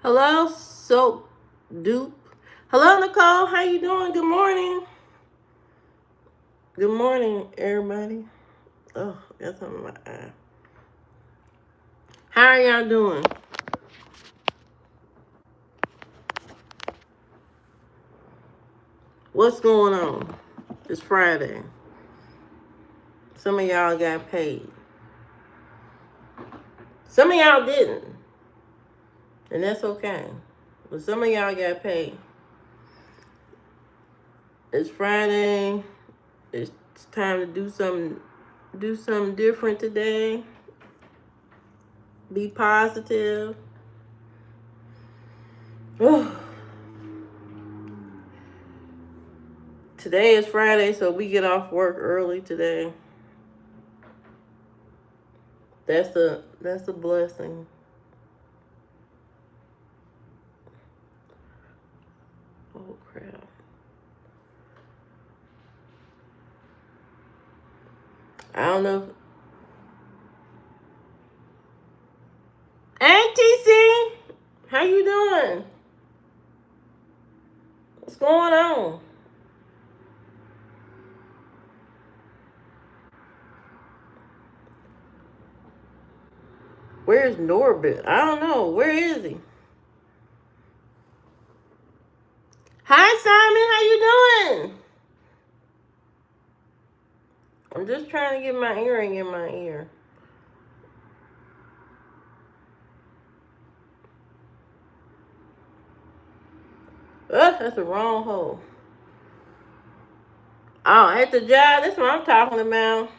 Hello, Soap Dupe. Hello, Nicole. How you doing? Good morning. Good morning, everybody. Oh, that's on my eye. How are y'all doing? What's going on? It's Friday. Some of y'all got paid. Some of y'all didn't. And that's okay. But some of y'all got paid. It's Friday. It's time to do something different today. Be positive. Today is Friday, so we get off work early today. That's a blessing. Oh crap. I don't know. Hey TC, how you doing? What's going on? Where's Norbit? I don't know. Where is he? Hi Simon, how you doing? I'm just trying to get my earring in my ear. That's the wrong hole. Oh, at the job, that's what I'm talking about.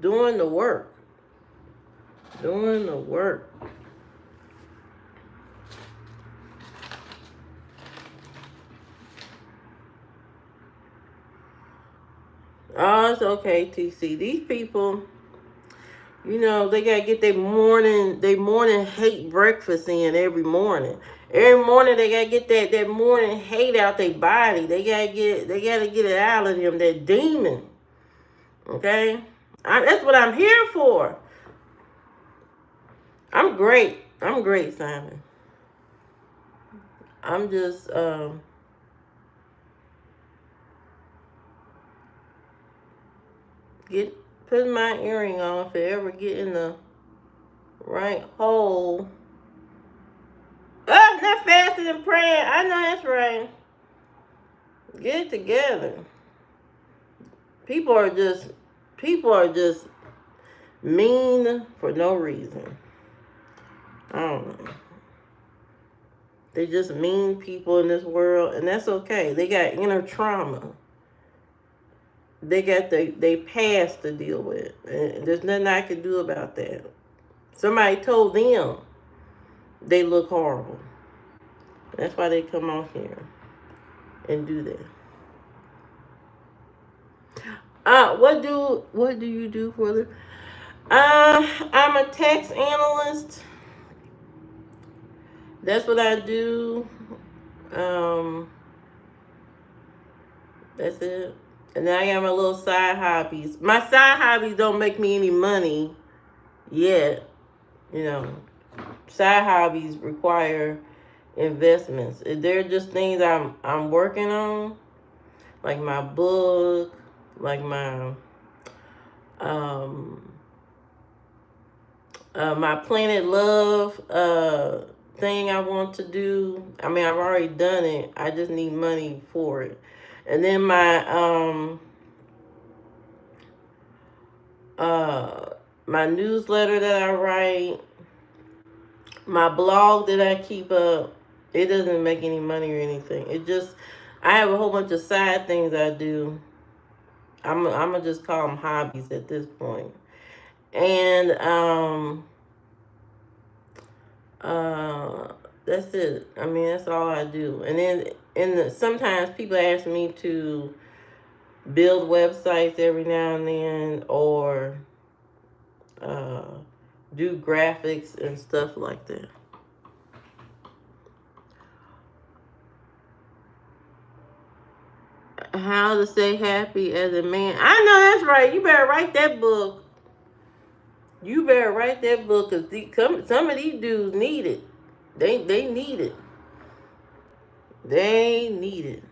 Doing the work. Doing the work. Oh, it's okay, TC. These people, they gotta get their morning hate breakfast in every morning. Every morning they gotta get that morning hate out their body. They gotta get it out of them, that demon. Okay? That's what I'm here for. I'm great. I'm great, Simon. I'm just get putting my earring on if it ever get in the right hole. Not faster than praying. I know that's right. Get it together. People are just mean for no reason. I don't know. They just mean people in this world, and that's okay. They got inner trauma. They got they past to deal with. And there's nothing I can do about that. Somebody told them they look horrible. That's why they come on here and do that. What do you do for the? I'm a tax analyst. That's what I do. Um, that's it. And then I got my little side hobbies. My side hobbies don't make me any money yet. You know, side hobbies require investments. They're just things I'm working on, like my book, like um my Planet Love thing I want to do. I mean, I've already done it. I just need money for it. And then uh my newsletter that I write, my blog that I keep up, it doesn't make any money or anything. It just I have a whole bunch of side things I do. I'm gonna just call them hobbies at this point. And uh that's it. I mean, that's all I do. And then sometimes people ask me to build websites every now and then, or uh, do graphics and stuff like that. How to stay happy as a man. I know that's right. You better write that book. You better write that book, because some of these dudes need it. They need it. They need it.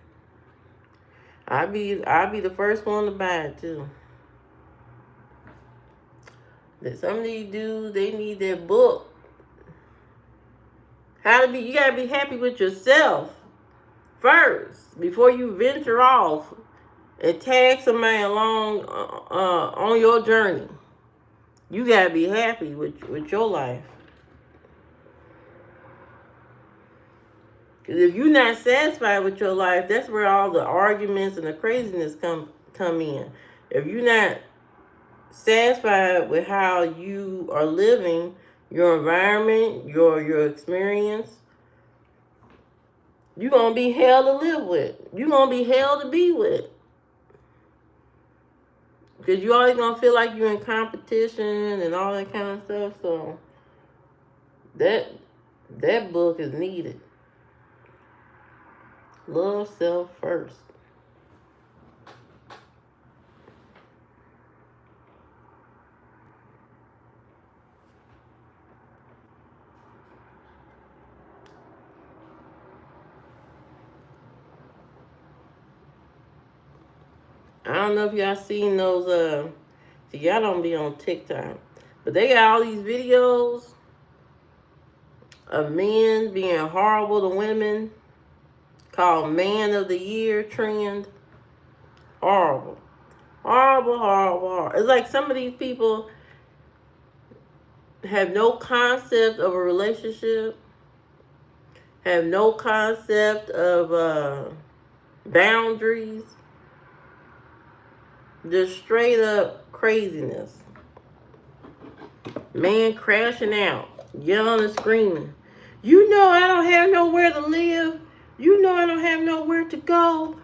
I'll be the first one to buy it too. That some of these dudes, they need that book. You gotta be happy with yourself first before you venture off and tag somebody along on your journey. You gotta be happy with your life. Because if you're not satisfied with your life, that's where all the arguments and the craziness come in. If you're not satisfied with how you are living, your environment, your experience, you're gonna be hell to live with. You're gonna be hell to be with. Because you're always gonna feel like you're in competition and all that kind of stuff. So that book is needed. Love self first. I don't know if y'all seen those. See, y'all don't be on TikTok, but they got all these videos of men being horrible to women, called Man of the Year trend. Horrible. Horrible, horrible, horrible. It's like some of these people have no concept of a relationship, have no concept of boundaries, just straight up craziness. Man crashing out, yelling and screaming. You know I don't have nowhere to live. You know I don't have nowhere to go.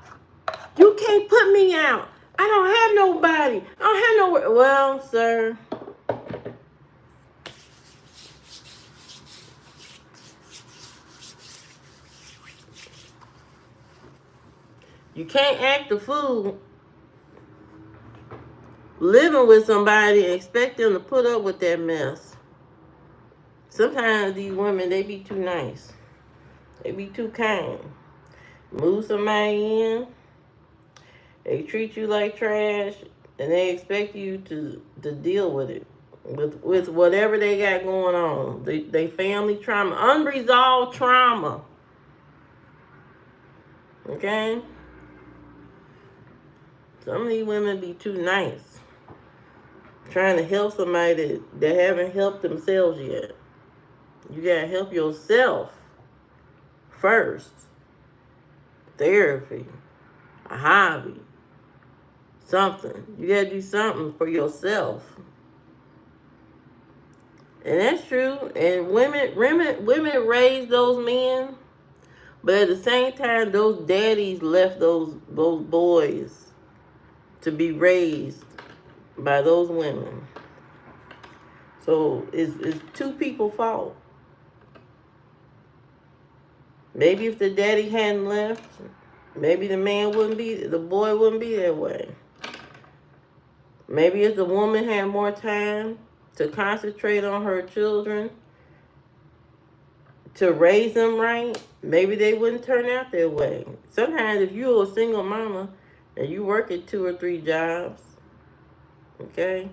You can't put me out. I don't have nobody. I don't have nowhere. Well, sir. You can't act a fool living with somebody and expect them to put up with that mess. Sometimes these women, they be too nice. They be too kind. Move somebody in, they treat you like trash, and they expect you to deal with it. With whatever they got going on. They family trauma. Unresolved trauma. Okay? Some of these women be too nice. Trying to help somebody that haven't helped themselves yet. You gotta help yourself first. Therapy, a hobby, something. You gotta do something for yourself. And that's true. And women raise those men, but at the same time, those daddies left those boys to be raised by those women. So it's two people's fault. Maybe if the daddy hadn't left, maybe the boy wouldn't be that way. Maybe if the woman had more time to concentrate on her children, to raise them right, maybe they wouldn't turn out that way. Sometimes if you're a single mama and you work at 2 or 3 jobs, okay,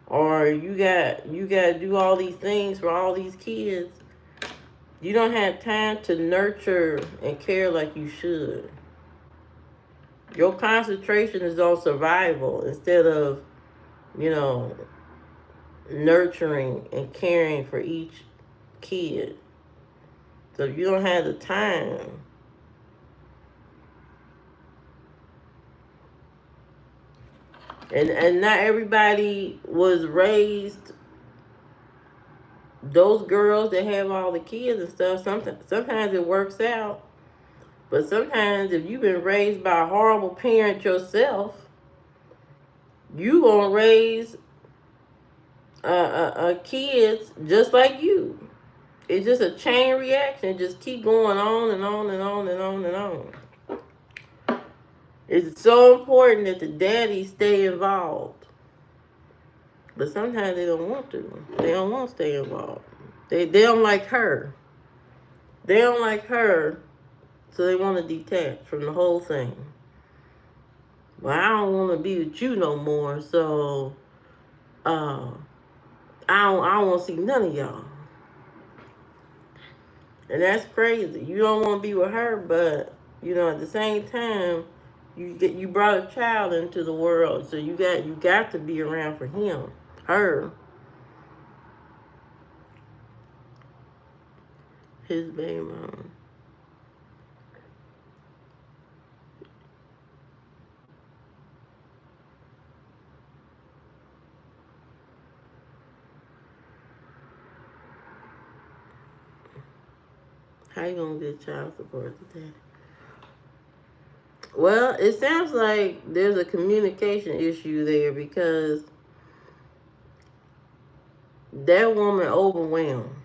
or you got to do all these things for all these kids, you don't have time to nurture and care like you should. Your concentration is on survival instead of, nurturing and caring for each kid. So you don't have the time. And not everybody was raised, those girls that have all the kids and stuff, sometimes it works out. But sometimes if you've been raised by a horrible parent yourself, you gonna raise kids just like you. It's just a chain reaction. Just keep going on and on and on and on and on. It's so important that the daddy stay involved. But sometimes they don't want to. They don't want to stay involved. They don't like her. They don't like her, so they want to detach from the whole thing. Well, I don't want to be with you no more, so uh, I don't want to see none of y'all. And that's crazy. You don't want to be with her, but at the same time, you brought a child into the world, so you got to be around for him, her, his baby mom. How you gonna get child support today? Well, it sounds like there's a communication issue there because that woman overwhelmed.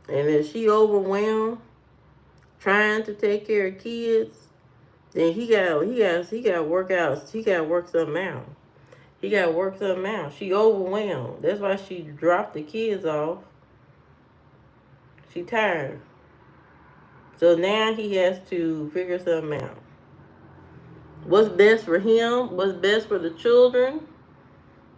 And if she overwhelmed trying to take care of kids, then he got to work out. He got to work something out. He got to work something out. She overwhelmed. That's why she dropped the kids off. She tired. So now he has to figure something out. What's best for him? What's best for the children?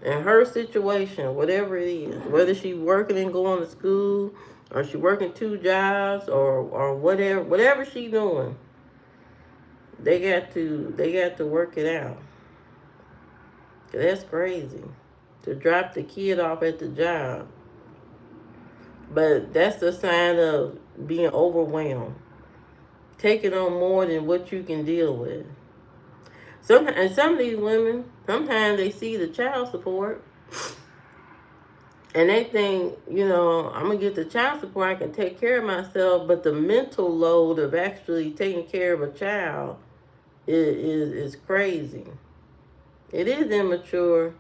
And her situation, whatever it is, whether she working and going to school, or she working 2 jobs, or whatever she doing, they got to work it out. 'Cause that's crazy to drop the kid off at the job, but that's a sign of being overwhelmed, taking on more than what you can deal with. Some of these women, sometimes they see the child support and they think, I'm gonna get the child support, I can take care of myself, but the mental load of actually taking care of a child is crazy. It is immature,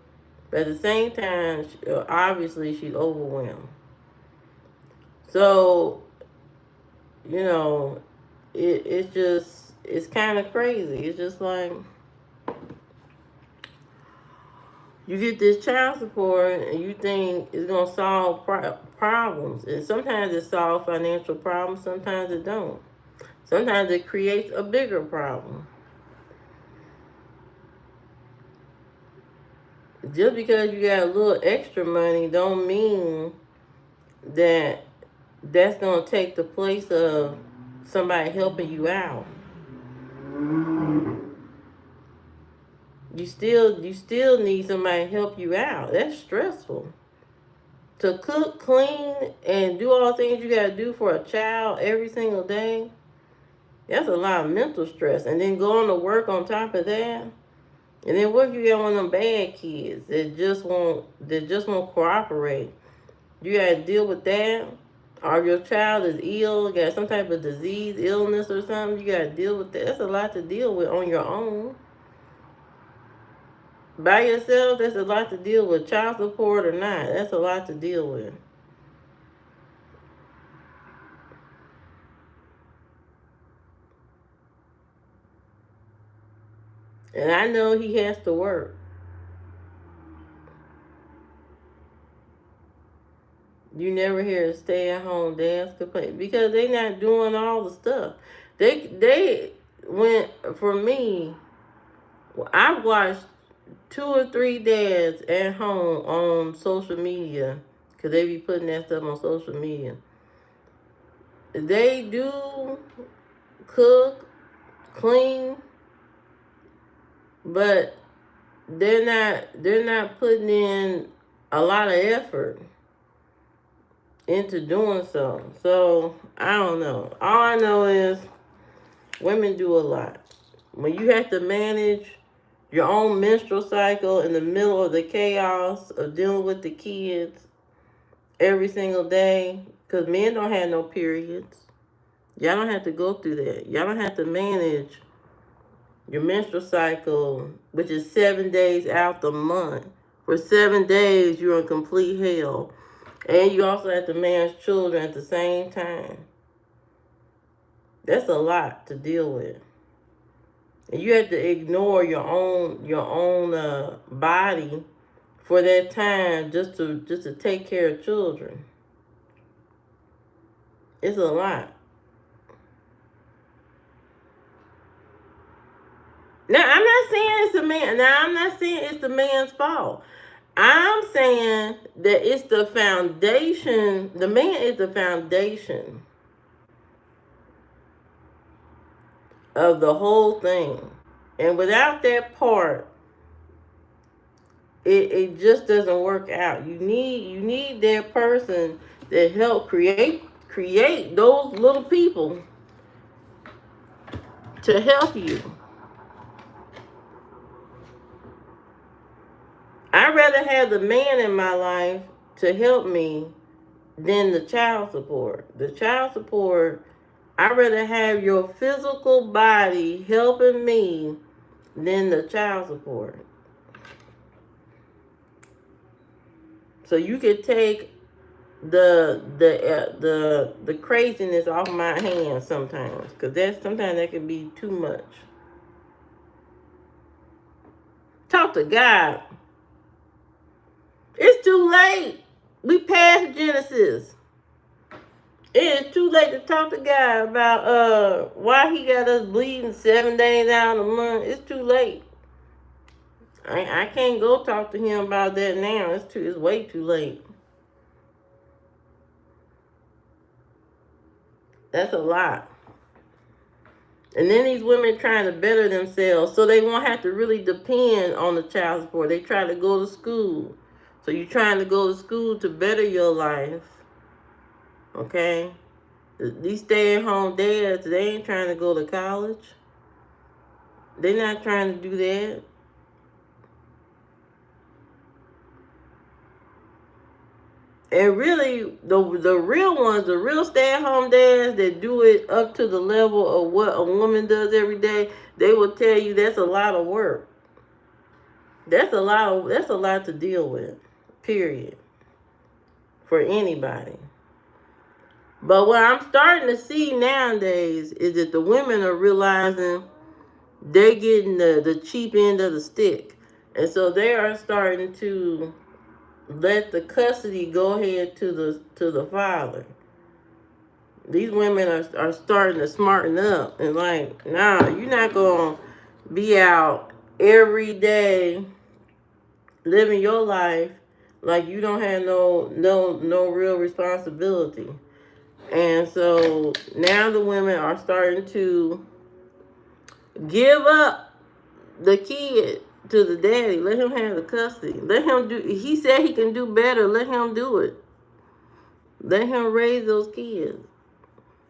but at the same time, obviously she's overwhelmed. So, it's kind of crazy. It's just like you get this child support and you think it's gonna solve problems, and sometimes it solves financial problems, sometimes it don't. Sometimes it creates a bigger problem. Just because you got a little extra money don't mean that that's gonna take the place of somebody helping you out. You still need somebody to help you out. That's stressful. To cook, clean, and do all the things you gotta do for a child every single day, that's a lot of mental stress. And then going to work on top of that. And then what if you got one of them bad kids that just won't cooperate? You gotta deal with that. Or your child is ill, got some type of disease, illness or something, you gotta deal with that. That's a lot to deal with on your own. By yourself, that's a lot to deal with. Child support or not, that's a lot to deal with. And I know he has to work. You never hear a stay-at-home dads complain because they not doing all the stuff. They went for me. I watched 2 or 3 dads at home on social media because they be putting that stuff on social media. They do cook, clean, but they're not putting in a lot of effort into doing so. So I don't know. All I know is women do a lot. When you have to manage your own menstrual cycle in the middle of the chaos of dealing with the kids every single day, because men don't have no periods. Y'all don't have to go through that. Y'all don't have to manage your menstrual cycle, which is 7 days out the month. For 7 days, you're in complete hell. And you also have to manage children at the same time. That's a lot to deal with. And you have to ignore your own body for that time just to take care of children. It's a lot. Now I'm not saying it's the man. Now I'm not saying it's the man's fault. I'm saying that it's the foundation. The man is the foundation of the whole thing. And without that part, it just doesn't work out. You need that person that help create those little people to help you. I'd rather have the man in my life to help me than the child support. The child support, I'd rather have your physical body helping me than the child support. So you could take the craziness off my hands sometimes, because sometimes that can be too much. Talk to God. It's too late. We passed Genesis. It is too late to talk to God about why he got us bleeding 7 days out of the month. It's too late. I can't go talk to him about that now. It's way too late. That's a lot. And then these women trying to better themselves so they won't have to really depend on the child support. They try to go to school. So you're trying to go to school to better your life. Okay? These stay-at-home dads, they ain't trying to go to college. They're not trying to do that. And really, the real ones, the real stay-at-home dads that do it up to the level of what a woman does every day, they will tell you that's a lot of work. That's a lot to deal with, period, for anybody. But what I'm starting to see nowadays is that the women are realizing they're getting the cheap end of the stick. And so they are starting to let the custody go ahead to the father. These women are starting to smarten up and like, nah, you're not gonna be out every day living your life like you don't have no real responsibility. And so now the women are starting to give up the kid to the daddy. Let him have the custody. Let him do. He said he can do better. Let him do it. Let him raise those kids,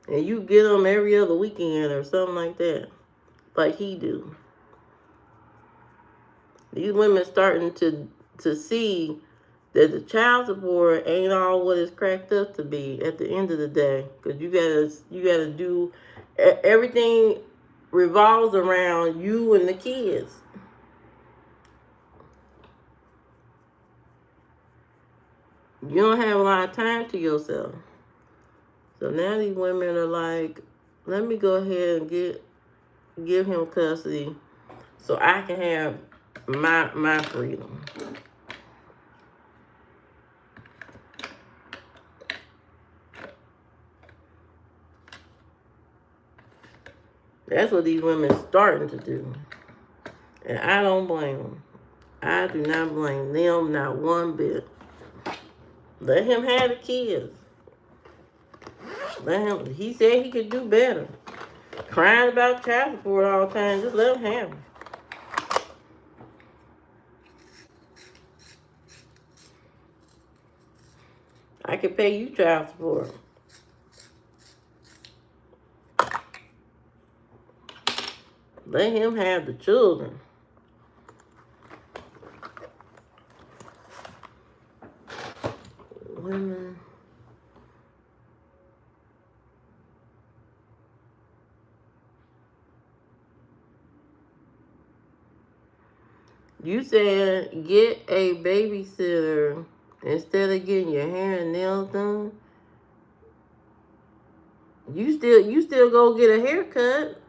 and you get them every other weekend or something like that, like he do. These women starting to see that the child support ain't all what it's cracked up to be at the end of the day, because you gotta do everything revolves around you and the kids. You don't have a lot of time to yourself. So now these women are like, let me go ahead and give him custody so I can have my freedom. That's what these women are starting to do. And I don't blame them. I do not blame them, not one bit. Let him have the kids. Let him. He said he could do better. Crying about child support all the time. Just let him have it. I could pay you child support. Let him have the children. Women. You said get a babysitter instead of getting your hair and nails done. You still go get a haircut.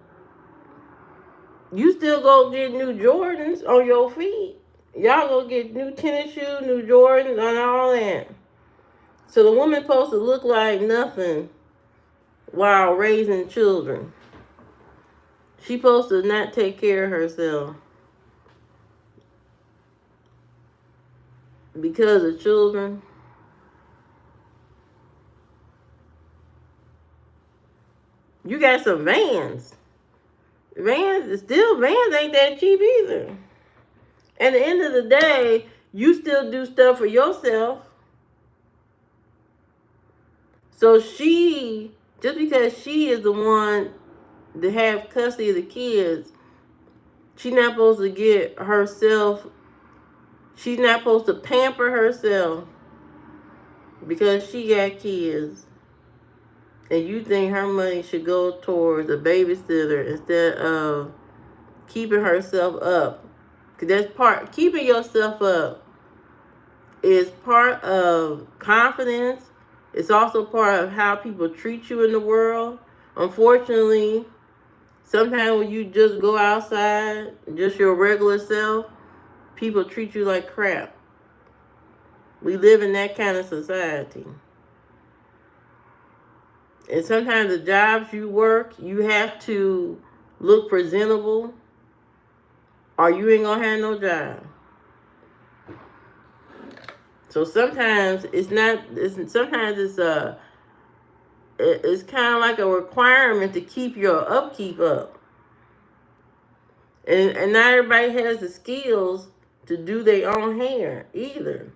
You still go get new Jordans on your feet. Y'all go get new tennis shoes, new Jordans, and all that. So the woman supposed to look like nothing while raising children. She supposed to not take care of herself because of children. You got some Vans. Vans ain't that cheap either. At the end of the day, you still do stuff for yourself. So just because she is the one to have custody of the kids, she's not supposed to get herself, she's not supposed to pamper herself because she got kids. And you think her money should go towards a babysitter instead of keeping herself up. Because keeping yourself up is part of confidence. It's also part of how people treat you in the world. Unfortunately, sometimes when you just go outside, just your regular self, people treat you like crap. We live in that kind of society. And sometimes the jobs you work, you have to look presentable or you ain't gonna have no job. So sometimes it's kind of like a requirement to keep your upkeep up. And not everybody has the skills to do their own hair either.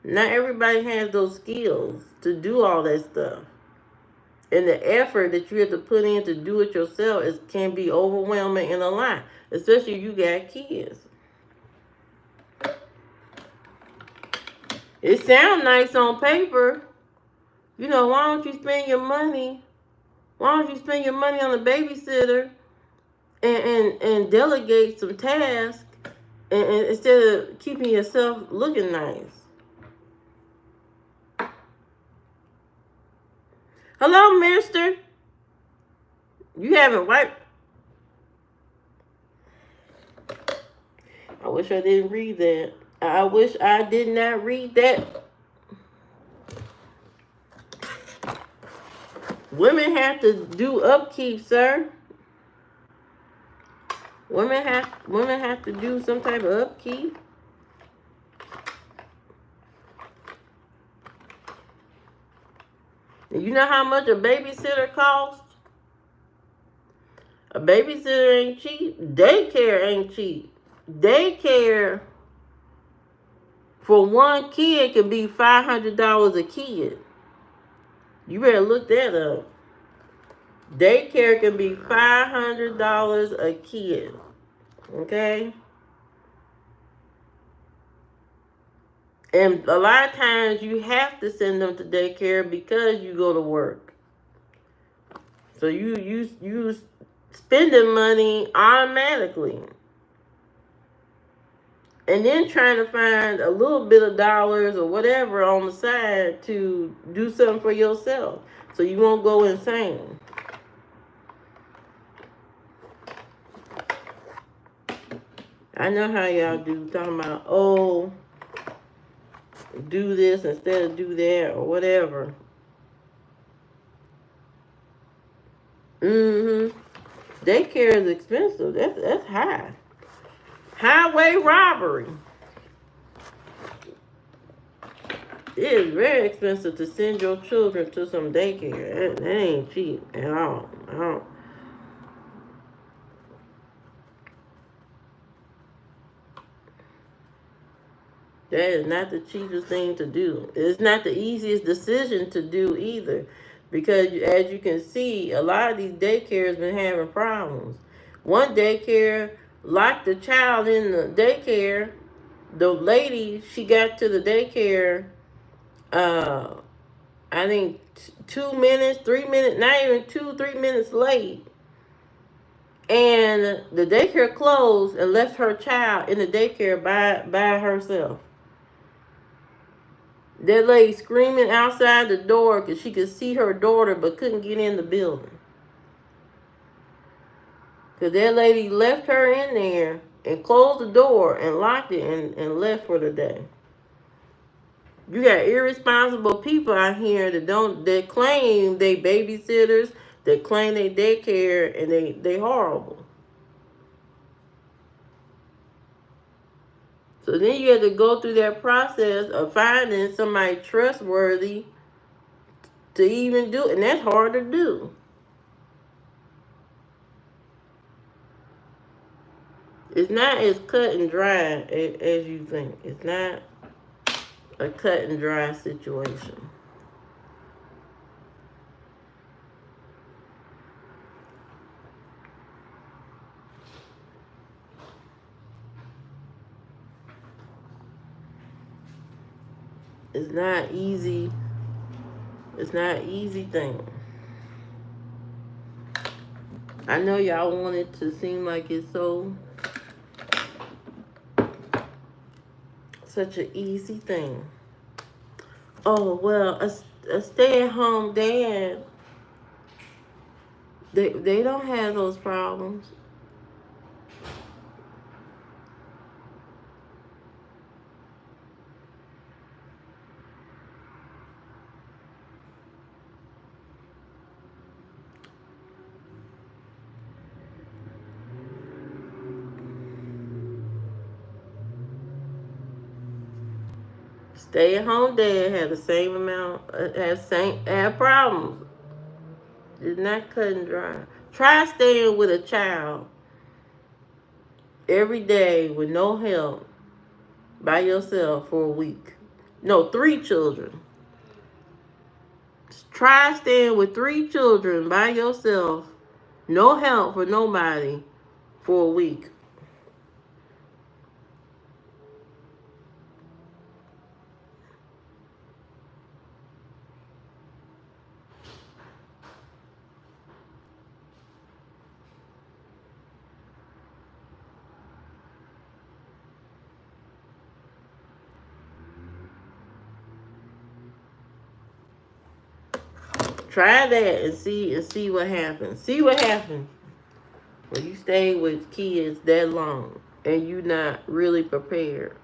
Not everybody has those skills to do all that stuff. And the effort that you have to put in to do it yourself can be overwhelming and a lot, especially if you got kids. It sounds nice on paper. You know, why don't you spend your money? Why don't you spend your money on a babysitter and delegate some tasks and instead of keeping yourself looking nice? Hello, mister. You haven't wiped. I wish I didn't read that. I wish I did not read that. Women have to do upkeep, sir. Women have to do some type of upkeep. You know how much a babysitter costs? A babysitter ain't cheap. Daycare ain't cheap. Daycare for one kid can be $500 a kid. You better look that up. Daycare can be $500 a kid. Okay? And a lot of times you have to send them to daycare because you go to work. So you spending money automatically. And then trying to find a little bit of dollars or whatever on the side to do something for yourself so you won't go insane. I know how y'all do, talking about, oh, do this instead of do that or whatever. Daycare is expensive. That's high. Highway robbery. It is very expensive to send your children to some daycare. That ain't cheap at all. That is not the cheapest thing to do. It's not the easiest decision to do either. Because as you can see, a lot of these daycares been having problems. One daycare locked the child in the daycare. The lady, she got to the daycare, I think 2 minutes, 3 minutes, not even 2-3 minutes late. And the daycare closed and left her child in the daycare by herself. That lady screaming outside the door because she could see her daughter but couldn't get in the building. Because that lady left her in there and closed the door and locked it and left for the day. You got irresponsible people out here that claim they babysitters, that claim they daycare, and they horrible. So then you have to go through that process of finding somebody trustworthy to even do it, and that's hard to do. It's not as cut and dry as you think. It's not a cut and dry situation. It's not easy. It's not an easy thing. I know y'all want it to seem like it's such an easy thing. Oh well, a stay-at-home dad, they don't have those problems. Stay-at-home dad had the same amount, had problems. It's not cut and dry. Try staying with a child every day with no help by yourself for a week. No, 3 children. Try staying with 3 children by yourself, no help for nobody, for a week. Try that and see what happens. See what happens when you stay with kids that long and you not really prepared.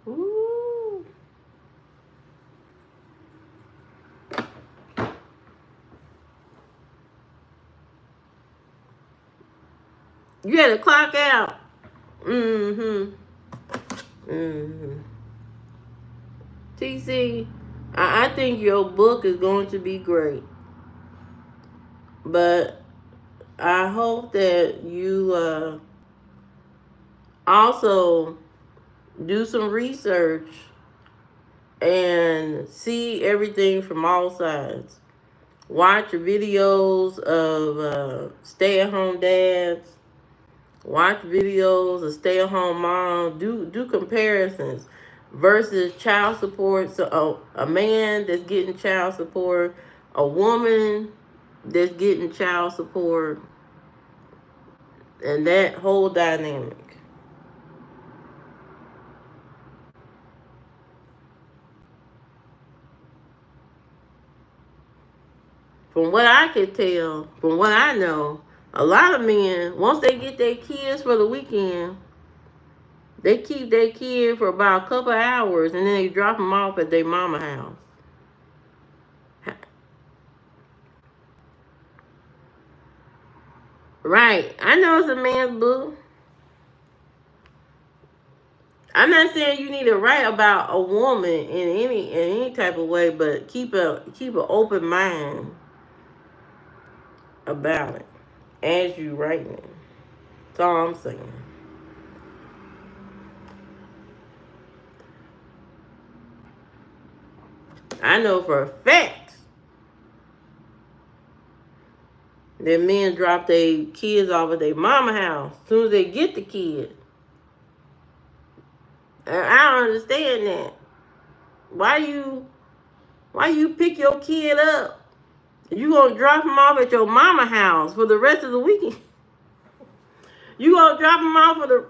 Ooh. You had to clock out. Mm-hmm. Mm-hmm. TC, I think your book is going to be great. But I hope that you also do some research and see everything from all sides. Watch videos of stay-at-home dads. Watch videos of stay-at-home moms. Do comparisons versus child support. So a man that's getting child support, a woman that's getting child support, and that whole dynamic. From what I can tell, from what I know, a lot of men, once they get their kids for the weekend, they keep their kid for about a couple hours and then they drop them off at their mama house. Right. I know it's a man's book. I'm not saying you need to write about a woman in any type of way, but keep an open mind about it as you write it. That's all I'm saying. I know for a fact that men drop their kids off at their mama house as soon as they get the kid. I don't understand that. Why you pick your kid up? You gonna drop him off at your mama house for the rest of the weekend? You gonna drop him off for the?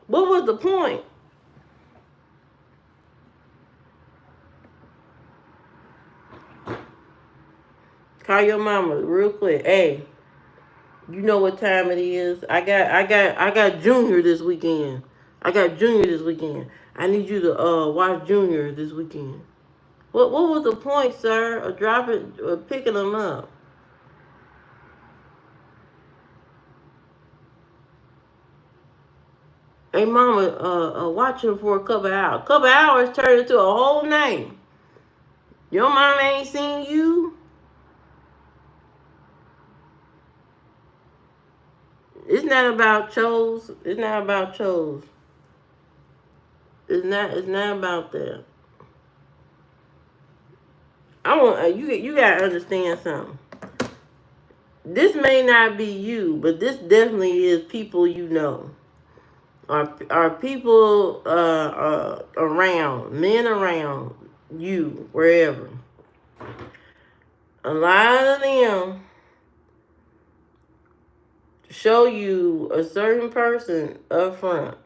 What was the point? Call your mama real quick. Hey, you know what time it is? I got Junior this weekend. I got Junior this weekend. I need you to watch Junior this weekend. What was the point, sir, of dropping or picking them up? Hey, mama, watch him for a couple hours. Couple hours turned into a whole night. Your mama ain't seen you. It's not about chose. It's not about chose. It's not. It's not about that. I want you gotta understand something. This may not be you, but this definitely is people you know. Are people around, men around you, wherever. A lot of them show you a certain person up front.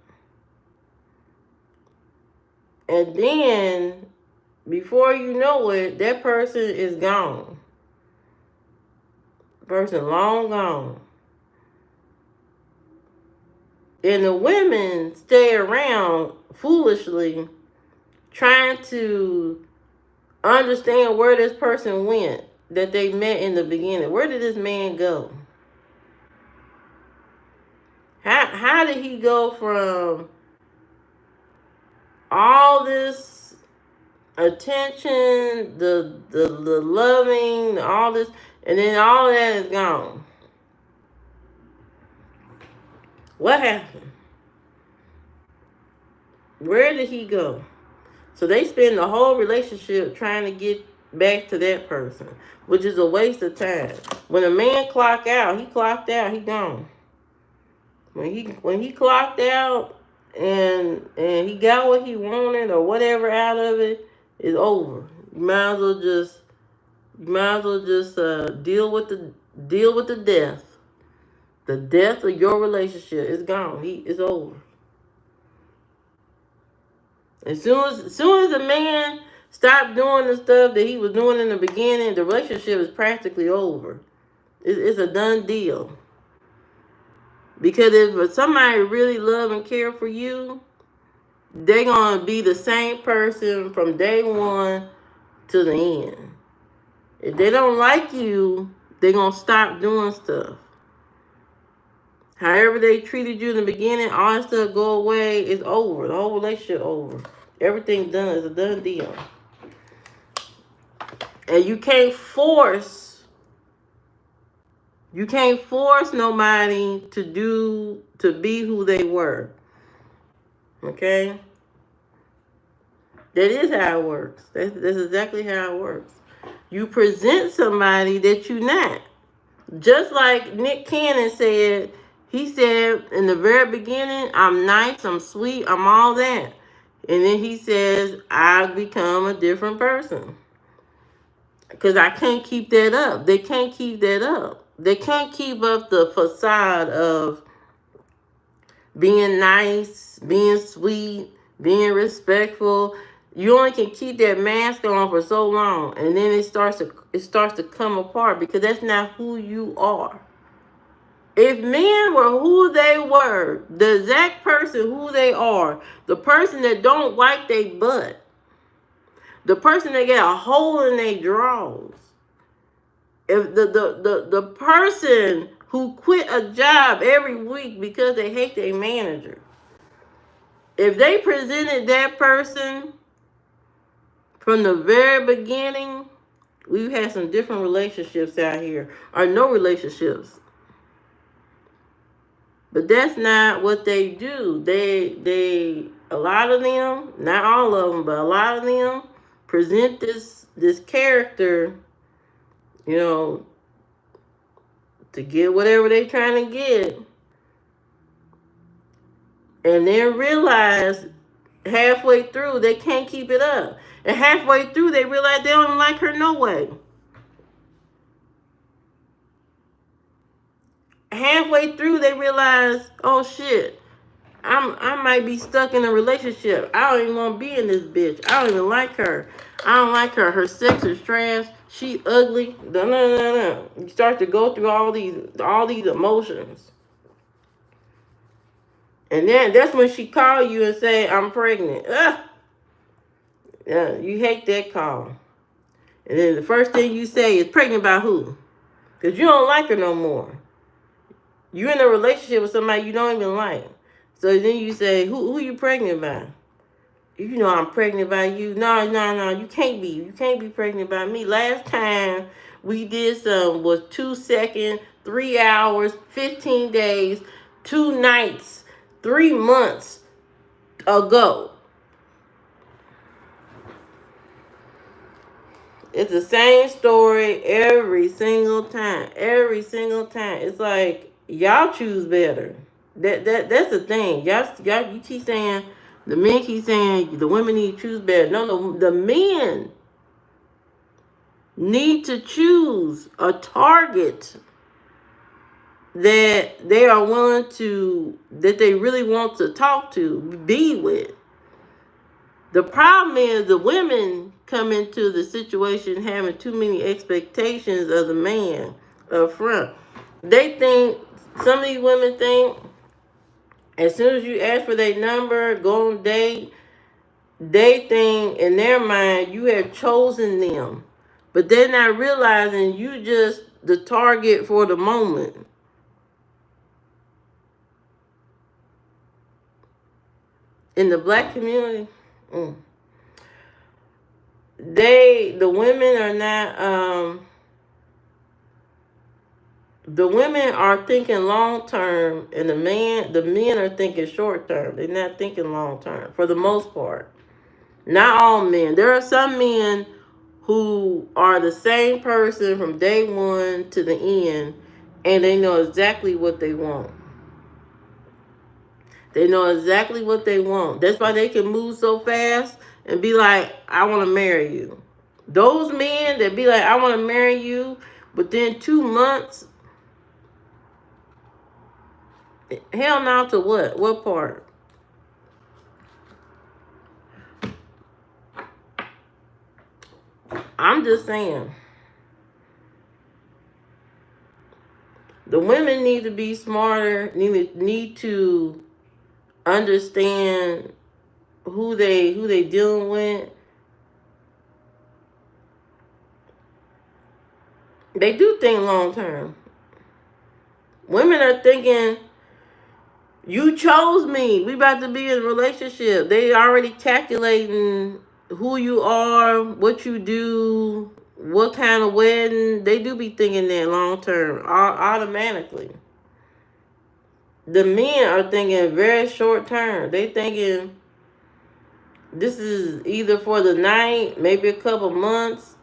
And then, before you know it, that person is gone. Person long gone. And the women stay around foolishly trying to understand where this person went that they met in the beginning. Where did this man go? How did he go from all this attention, the loving, all this, and then all that is gone? What happened? Where did he go? So they spend the whole relationship trying to get back to that person, which is a waste of time. When a man clock out, he clocked out, he gone. When he clocked out and he got what he wanted or whatever out of it, it's over. You might as well just deal with the death. The death of your relationship is gone. It's over. As soon as the man stopped doing the stuff that he was doing in the beginning, the relationship is practically over. It's a done deal. Because if somebody really love and care for you, they're going to be the same person from day one to the end. If they don't like you, they're going to stop doing stuff. However they treated you in the beginning, all that stuff go away, it's over. The whole relationship over. Everything done. It's a done deal. And you can't force nobody to be who they were. Okay? That is how it works. That's exactly how it works. You present somebody that you're not. Just like Nick Cannon said, he said in the very beginning, I'm nice, I'm sweet, I'm all that. And then he says, I've become a different person. Because I can't keep that up. They can't keep that up. They can't keep up the facade of being nice, being sweet, being respectful. You only can keep that mask on for so long, and then it starts to come apart because that's not who you are. If men were who they were, the exact person who they are, the person that don't wipe their butt, the person that get a hole in their drawers, if the person who quit a job every week because they hate their manager, if they presented that person from the very beginning, we've had some different relationships out here, or no relationships. But that's not what they do. They a lot of them, not all of them, but a lot of them present this character, you know, to get whatever they're trying to get. and then realize halfway through they can't keep it up. And halfway through they realize they don't like her no way. Halfway through they realize, oh shit, I might be stuck in a relationship. I don't even want to be in this bitch. I don't even like her. I don't like her. Her sex is trash. She ugly. No. You start to go through all these emotions. And then that's when she call you and say, I'm pregnant. Ugh. Yeah, you hate that call. And then the first thing you say is, pregnant by who? Because you don't like her no more. You're in a relationship with somebody you don't even like. So then you say, who you pregnant by? You know I'm pregnant by you. No, you can't be. You can't be pregnant by me. Last time we did some was 2 seconds, 3 hours, 15 days, 2 nights, 3 months ago. It's the same story every single time. Every single time. It's like y'all choose better. That's the thing. Y'all you keep saying, the men keep saying the women need to choose better. No, the men need to choose a target that they are willing to, that they really want to talk to, be with. The problem is the women come into the situation having too many expectations of the man up front. They think, some of these women think, as soon as you ask for their number, go on date, they think in their mind you have chosen them. But they're not realizing you just the target for the moment. In the black community, the women are not, the women are thinking long term, and the men are thinking short term. They're not thinking long term for the most part. Not all men. There are some men who are the same person from day one to the end, and they know exactly what they want. They know exactly what they want. That's why they can move so fast and be like, I want to marry you. Those men that be like, I want to marry you, within 2 months, hell no, to what? What part? I'm just saying. The women need to be smarter, need to understand who they dealing with. They do think long term. Women are thinking, you chose me. We about to be in a relationship. They already calculating who you are, what you do, what kind of wedding. They do be thinking that long term, automatically. The men are thinking very short term. They thinking this is either for the night, maybe a couple months.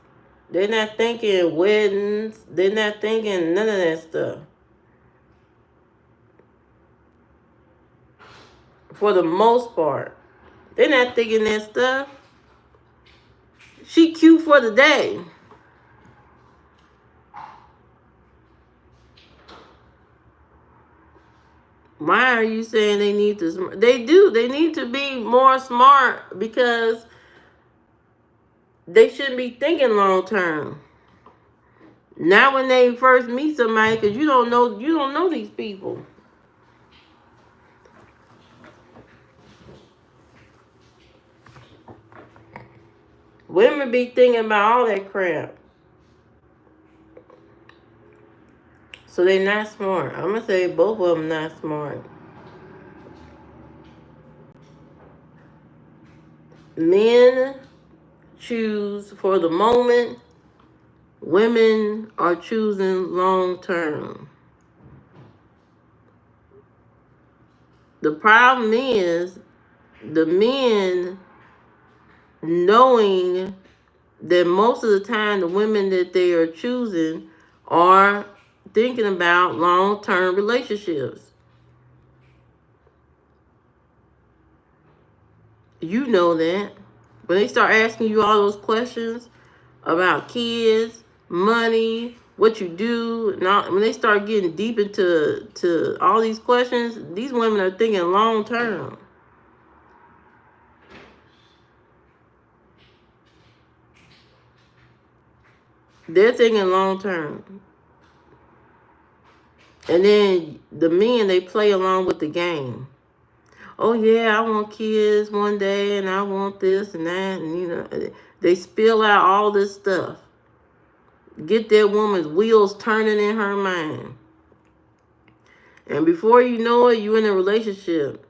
They're not thinking weddings. They're not thinking none of that stuff. For the most part, they're not thinking that stuff. She cute for the day. Why are you saying they need to? They do. They need to be more smart, because they shouldn't be thinking long term. Not when they first meet somebody, because you don't know these people. Women be thinking about all that crap. So they're not smart. I'm gonna say both of them not smart. Men choose for the moment. Women are choosing long term. The problem is the men knowing that most of the time the women that they are choosing are thinking about long-term relationships. You know that. When they start asking you all those questions about kids, money, what you do, and all, when they start getting deep into all these questions, these women are thinking long term. They're thinking long term. And then the men, they play along with the game. Oh yeah, I want kids one day, and I want this and that, and they spill out all this stuff. Get that woman's wheels turning in her mind. And before you know it, you're in a relationship.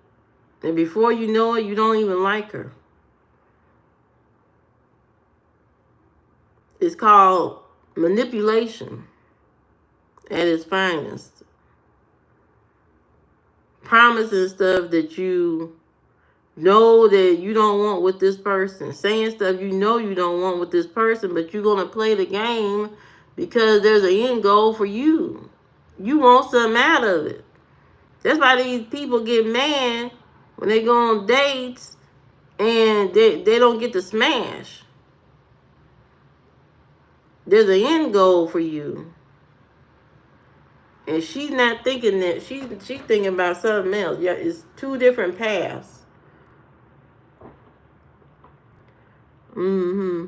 And before you know it, you don't even like her. It's called manipulation at its finest. Promising stuff that you know that you don't want with this person. Saying stuff you know you don't want with this person, but you're going to play the game because there's an end goal for you. You want something out of it. That's why these people get mad when they go on dates and they don't get to smash. There's an end goal for you. And she's not thinking that. She's thinking about something else. Yeah, it's two different paths. Mm-hmm.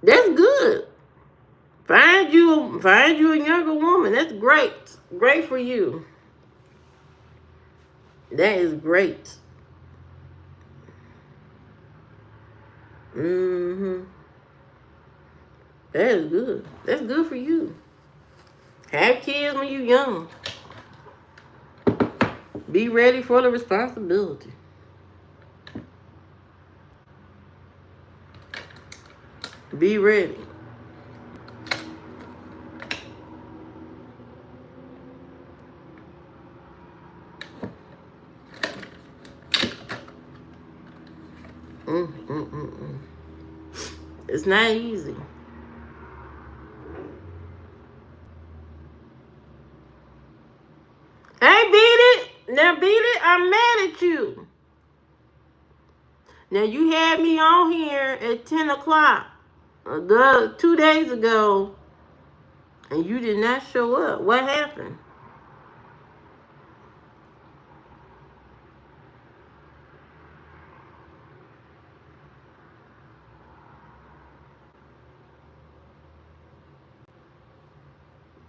That's good. Find you a younger woman. That's great. Great for you. That is great. Mm-hmm. That is good. That's good for you. Have kids when you're young. Be ready for the responsibility. Be ready. Mm-mm-mm-mm. It's not easy. Hey, beat it. Now, beat it. I'm mad at you. Now, you had me on here at 10 o'clock the 2 days ago, and you did not show up. What happened?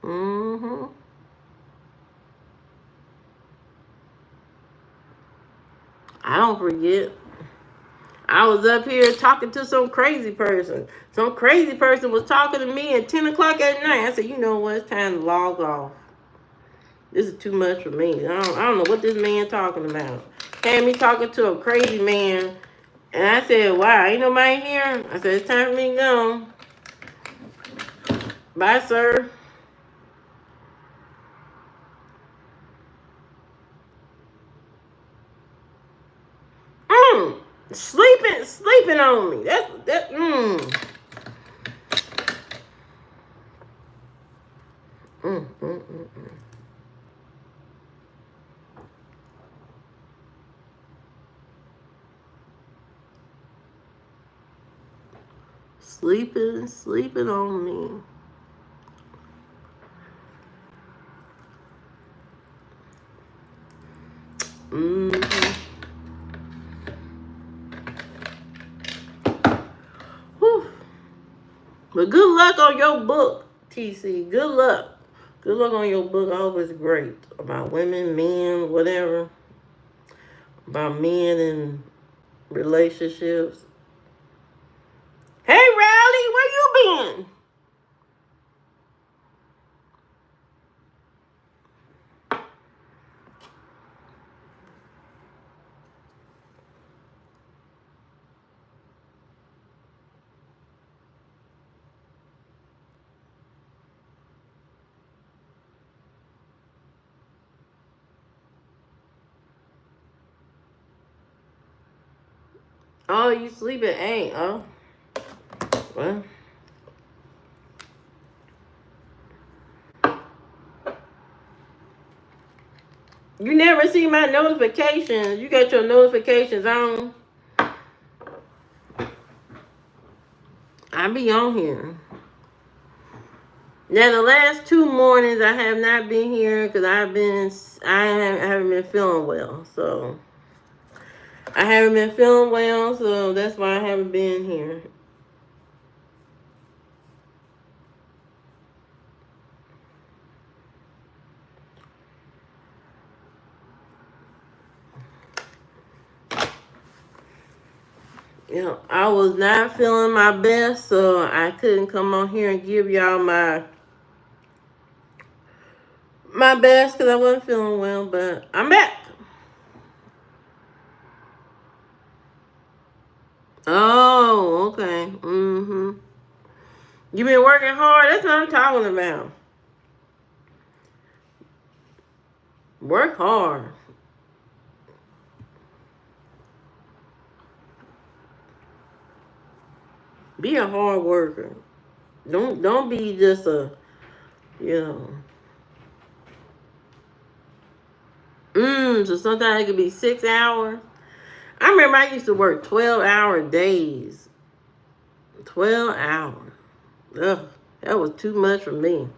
Mm-hmm. I don't forget. I was up here talking to some crazy person. Some crazy person was talking to me at 10 o'clock at night. I said, you know what? It's time to log off. This is too much for me. I don't know what this man talking about. Had me talking to a crazy man. And I said, wow, ain't nobody here? I said, it's time for me to go. Bye, sir. Sleeping on me. That. Mm, mm, mm, mm. Sleeping on me. Mm-hmm. Whew. But good luck on your book, TC. Good luck. Good luck on your book. I hope it's great. About women, men, whatever. About men and relationships. Hey, Rowley, where you been? Oh, you sleeping? Ain't, oh. Well. You never see my notifications. You got your notifications on. I be on here. Now the last 2 mornings I have not been here because I haven't been feeling well. So I haven't been feeling well, so that's why I haven't been here. You know, I was not feeling my best, so I couldn't come on here and give y'all my best because I wasn't feeling well, but I'm back. Oh, okay. Mm-hmm. You been working hard? That's what I'm talking about. Work hard. Be a hard worker. Don't be just a, you know. So sometimes it could be 6 hours. I remember I used to work 12-hour days. 12 hours. Ugh, that was too much for me.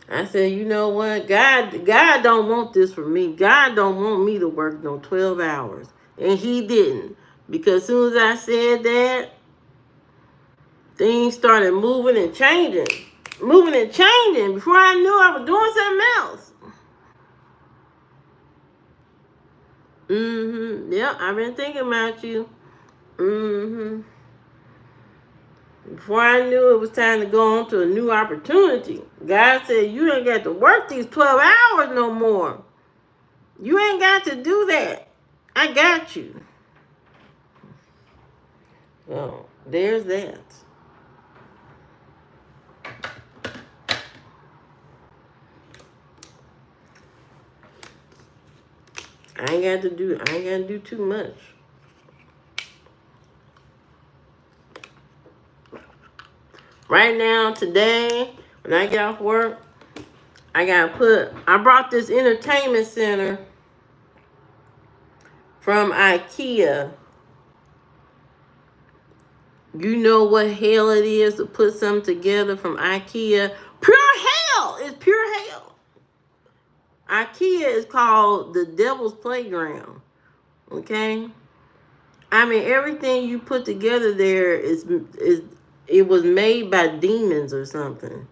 I said, you know what? God don't want this for me. God don't want me to work no 12 hours. And he didn't. Because as soon as I said that, things started moving and changing. Moving and changing. Before I knew, I was doing something else. Yep, I've been thinking about you. Before I knew it was time to go on to a new opportunity, God said, you ain't got to work these 12 hours no more. You ain't got to do that. I got you. So, there's that. I ain't got to do too much. Right now, today, when I get off work, I brought this entertainment center from IKEA. You know what hell it is to put something together from IKEA? Pure hell! It's pure hell. IKEA is called the devil's playground. Okay? I mean, everything you put together there it was made by demons or something.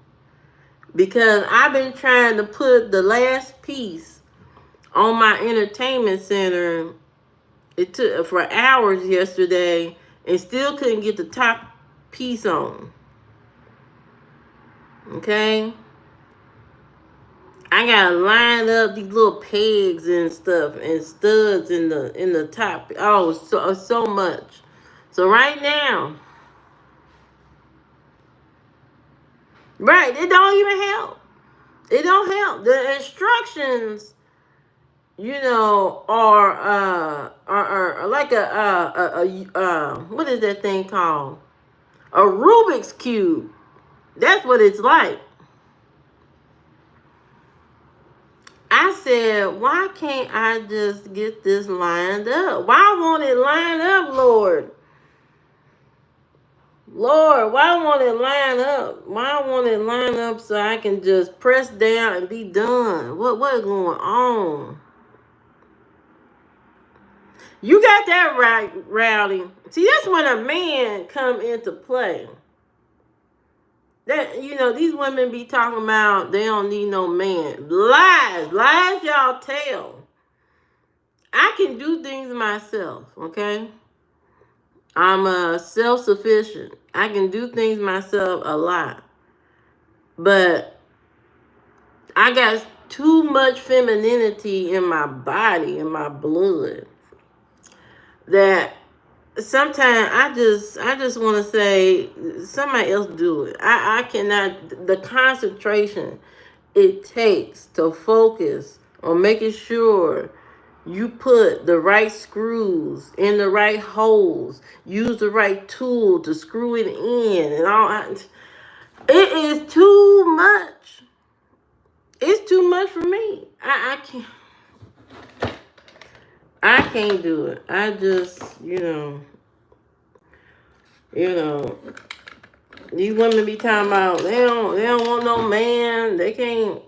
Because I've been trying to put the last piece on my entertainment center. It took for hours yesterday and still couldn't get the top piece on. Okay? I gotta line up these little pegs and stuff and studs in the top. Oh, so much. So right now, right, it don't even help. It don't help. The instructions, you know, are like what is that thing called? A Rubik's Cube. That's what it's like. I said, why can't I just get this lined up? Why won't it line up, Lord? Lord, why won't it line up? Why won't it line up so I can just press down and be done? What is going on? You got that right, Rowdy. See, that's when a man come into play. That, you know, these women be talking about they don't need no man. Lies y'all tell. I can do things myself, okay? I'm self-sufficient. I can do things myself a lot. But I got too much femininity in my body, in my blood, that sometimes I just want to say somebody else do it. I cannot. The concentration it takes to focus on making sure you put the right screws in the right holes, use the right tool to screw it in, and all. It is too much. It's too much for me. I can't. I can't do it. I just, these women be talking about they don't want no man. They can't.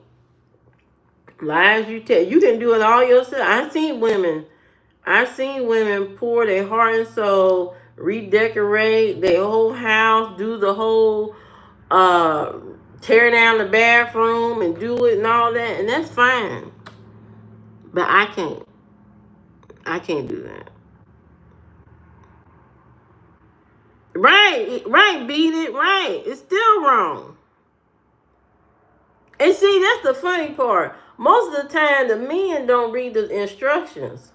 Lies you tell. You can do it all yourself. I've seen women pour their heart and soul, redecorate their whole house, do the whole uh tear down the bathroom and do it and all that, and that's fine. But I can't. I can't do that. Right, beat it, right. It's still wrong. And see, that's the funny part. Most of the time, the men don't read the instructions.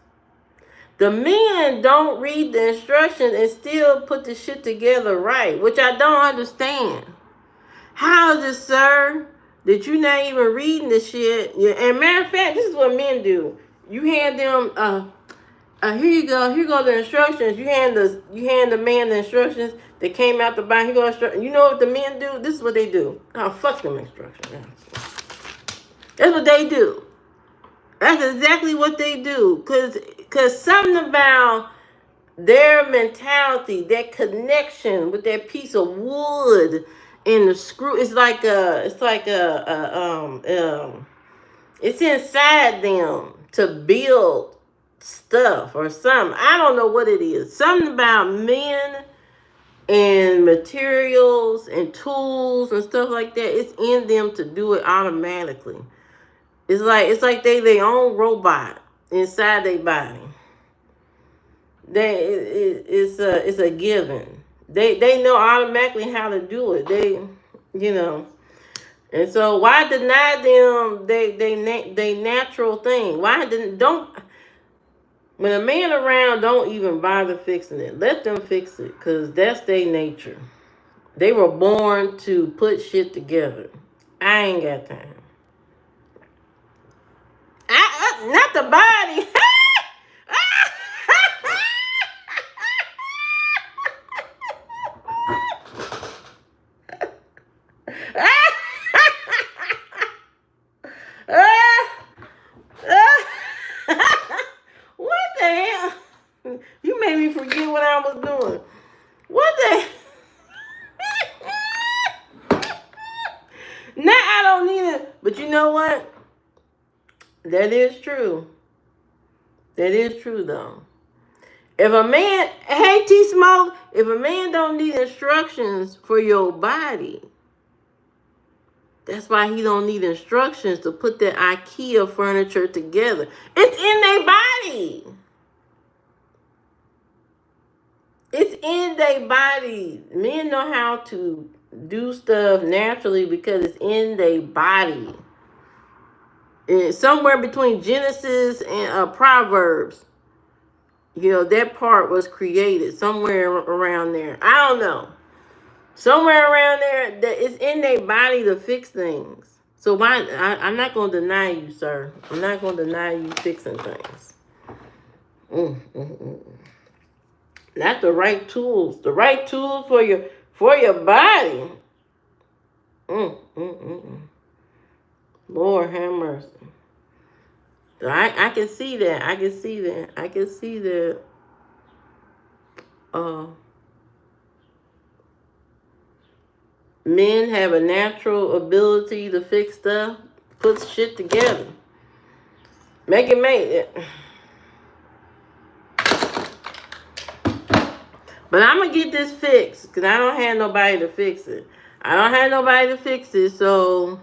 The men don't read the instructions and still put the shit together right, which I don't understand. How is it, sir, that you're not even reading the shit? Yeah, and matter of fact, this is what men do. You hand them, here you go. Here go the instructions. You hand the man the instructions that came out the Bible. Here go instructions. You know what the men do? This is what they do. Oh, fuck them instructions. That's what they do. That's exactly what they do. Cause something about their mentality, that connection with that piece of wood and the screw, it's inside them to build stuff or something. I don't know what it is. Something about men and materials and tools and stuff like that. It's in them to do it automatically. It's like they their own robot inside their body. It's a given. They know automatically how to do it. And so why deny them they natural thing? Why don't when a man around, don't even bother fixing it. Let them fix it, because that's their nature. They were born to put shit together. I ain't got time. Not the body. What the hell? You made me forget what I was doing. What the? Now I don't need it. But you know what? That is true. That is true, though. If a man, hey T Smoke, if a man don't need instructions for your body, that's why he don't need instructions to put that IKEA furniture together. It's in their body. It's in their body. Men know how to do stuff naturally because it's in their body. And somewhere between Genesis and Proverbs, that part was created somewhere around there. I don't know. Somewhere around there, that it's in their body to fix things. So why? I'm not going to deny you, sir. I'm not going to deny you fixing things. Not the right tools. The right tools for your body. Lord have mercy. I can see that. I can see that. I can see that. Men have a natural ability to fix stuff, put shit together, make it. But I'm gonna get this fixed because I don't have nobody to fix it. So.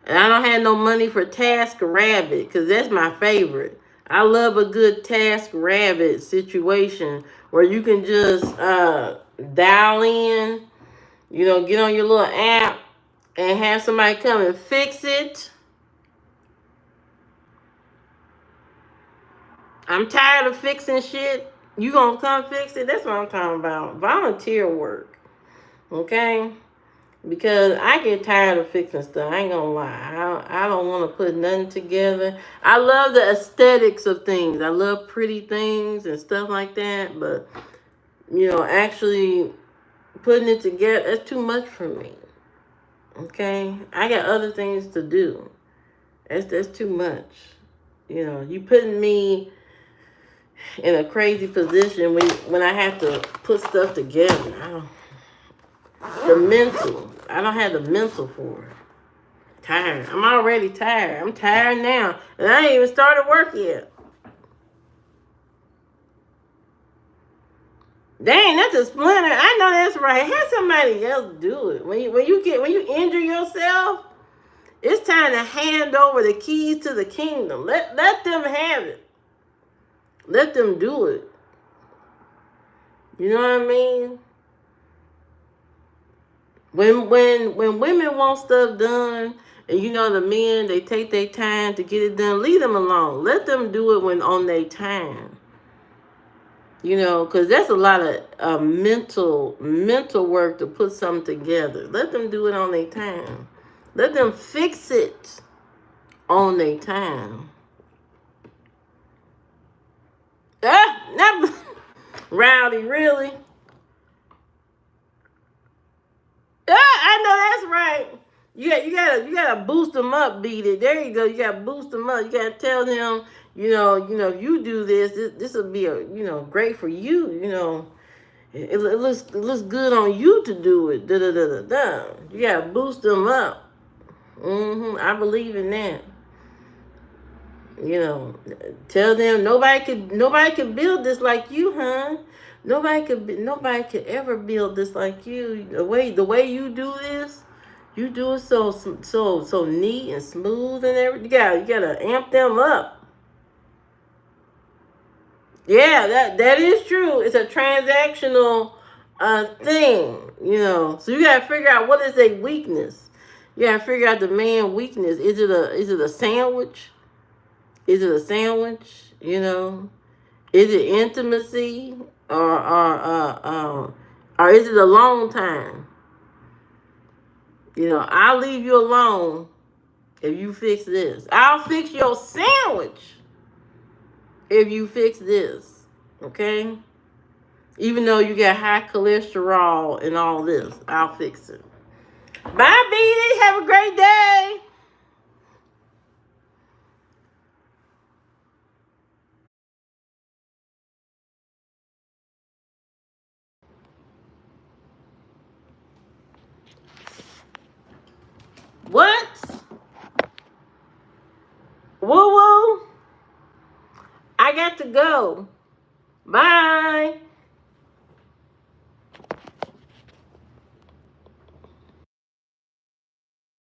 And I don't have no money for TaskRabbit because that's my favorite. I love a good TaskRabbit situation where you can just dial in, get on your little app and have somebody come and fix it. I'm tired of fixing shit. You gonna come fix it? That's what I'm talking about. Volunteer work. Okay? Because I get tired of fixing stuff. I ain't gonna lie. I don't want to put nothing together. I love the aesthetics of things. I love pretty things and stuff like that. But, actually putting it together, that's too much for me. Okay? I got other things to do. That's too much. You putting me in a crazy position when I have to put stuff together. I don't have the mental for it. Tired. I'm already tired. I'm tired now. And I ain't even started work yet. Dang, that's a splinter. I know that's right. Have somebody else do it. When you injure yourself, it's time to hand over the keys to the kingdom. Let them have it. Let them do it. You know what I mean? When women want stuff done, and you know the men, they take their time to get it done, leave them alone. Let them do it when on their time. You know, because that's a lot of mental work to put something together. Let them do it on their time. Let them fix it on their time. Not Rowdy, really? I know that's right. You gotta boost them up, beat it. There you go. You gotta boost them up. You gotta tell them, if you do this will be great for you. It looks good on you to do it. Da da da da da. You gotta boost them up. I believe in that. Tell them nobody could build this like you, huh? Nobody could ever build this like you. The way you do this, you do it so neat and smooth and everything. You gotta amp them up. Yeah, that is true. It's a transactional thing, So you gotta figure out what is a weakness. You gotta figure out the man weakness. Is it a sandwich? Is it a sandwich? Is it intimacy or is it a long time? I'll leave you alone if you fix this. I'll fix your sandwich if you fix this. Okay? Even though you got high cholesterol and all this, I'll fix it. Bye, Beanie. Have a great day. What? Woo woo. I got to go. Bye.